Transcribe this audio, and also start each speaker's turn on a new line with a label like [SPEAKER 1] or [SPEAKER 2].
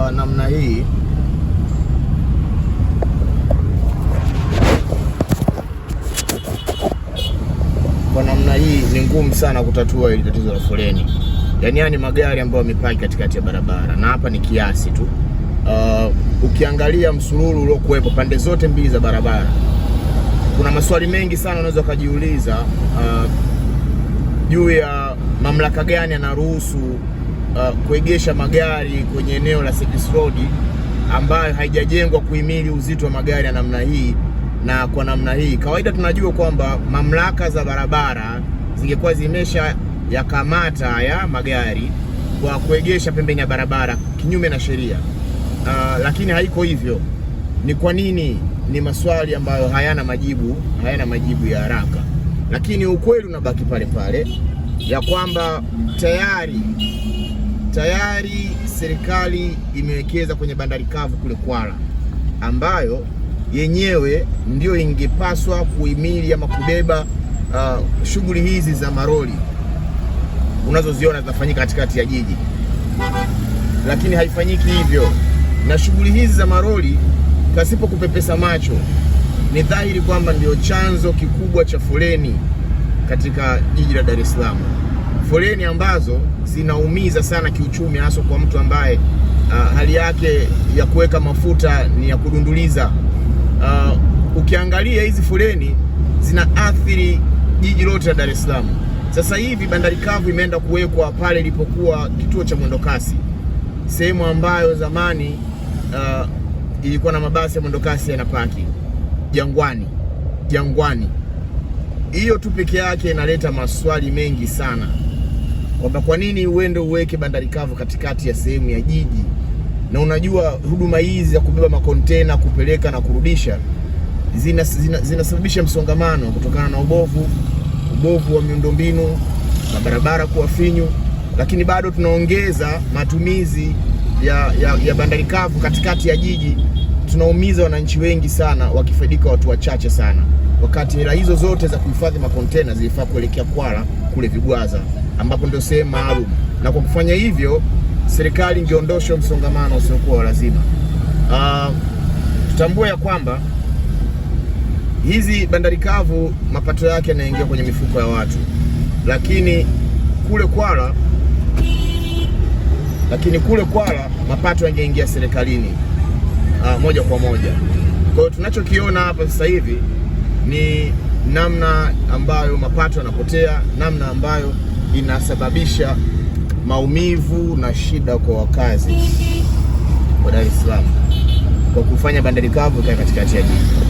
[SPEAKER 1] kwa namna hii, ni ngumu sana kutatua hili tatizo la foleni. Yaani magari ambayo yamepaki katikati ya barabara, na hapa ni kiasi tu. Ukiangalia msururu uliokuwepo pande zote mbili za barabara, kuna maswali mengi sana unaweza kujiuliza juu ya mamlaka gani yanaruhusu kuegesha magari kwenye eneo la service road ambayo haijajengwa kuhimili uzito wa magari ya namna hii. Na kwa namna hii, kawaida tunajua kwamba mamlaka za barabara zingekuwa zimesha yakamata haya magari kwa kuegesha pembeni ya barabara kinyume na sheria, lakini haiko hivyo. Ni kwa nini? Ni maswali ambayo hayana majibu ya haraka, lakini ukweli unabaki pale pale ya kwamba tayari serikali imewekeza kwenye bandari kavu kule Kwala, ambayo yenyewe ndio ingepaswa kuhimili ama kubeba shughuli hizi za maroli unazoziona zinafanyika katikati ya jiji, lakini haifanyiki hivyo. Na shughuli hizi za maroli, pasipo kupepesa macho, ni dhahiri kwamba ndio chanzo kikubwa cha foleni katika jiji la Dar es Salaam, foleni ambazo zinaumiza sana kiuchumi, hasa kwa mtu ambaye hali yake ya kuweka mafuta ni ya kudunduliza. Ukiangalia hizi foleni zinaathiri jiji lote la Dar es Salaam. Sasa hivi bandari kavu imeenda kuwekwa pale ilipokuwa kituo cha mwendokasi, sehemu ambayo zamani ilikuwa na mabasi ya mwendokasi yanapaki Jangwani. Hiyo tu peke yake inaleta maswali mengi sana, kwamba kwa nini uende uweke bandari kavu katikati ya sehemu ya jiji, na unajua huduma hizi za kubeba makontena kupeleka na kurudisha zinasababisha msongamano kutokana na ubovu wa miundombinu na barabara kuwa finyu, lakini bado tunaongeza matumizi ya bandari kavu katikati ya jiji. Tunaumiza wananchi wengi sana, wakifaidika watu wachache sana, wakati hela hizo zote za kuhifadhi makontena zilifaa kuelekea Kwala kule Vigwaza, ambapo ndio sehemu maalum. Na kwa kufanya hivyo, serikali ingeondosha msongamano usiokuwa lazima. Tutambue ya kwamba hizi bandari kavu mapato yake yanaingia kwenye mifuko ya watu, lakini kule Kwala mapato yangeingia serikalini moja kwa moja. Kwa hiyo tunachokiona hapa sasa hivi ni namna ambayo mapato yanapotea, namna ambayo inasababisha maumivu na shida kwa wakazi wa Dar es Salaam kwa kufanya bandari kavu katikati ya jiji.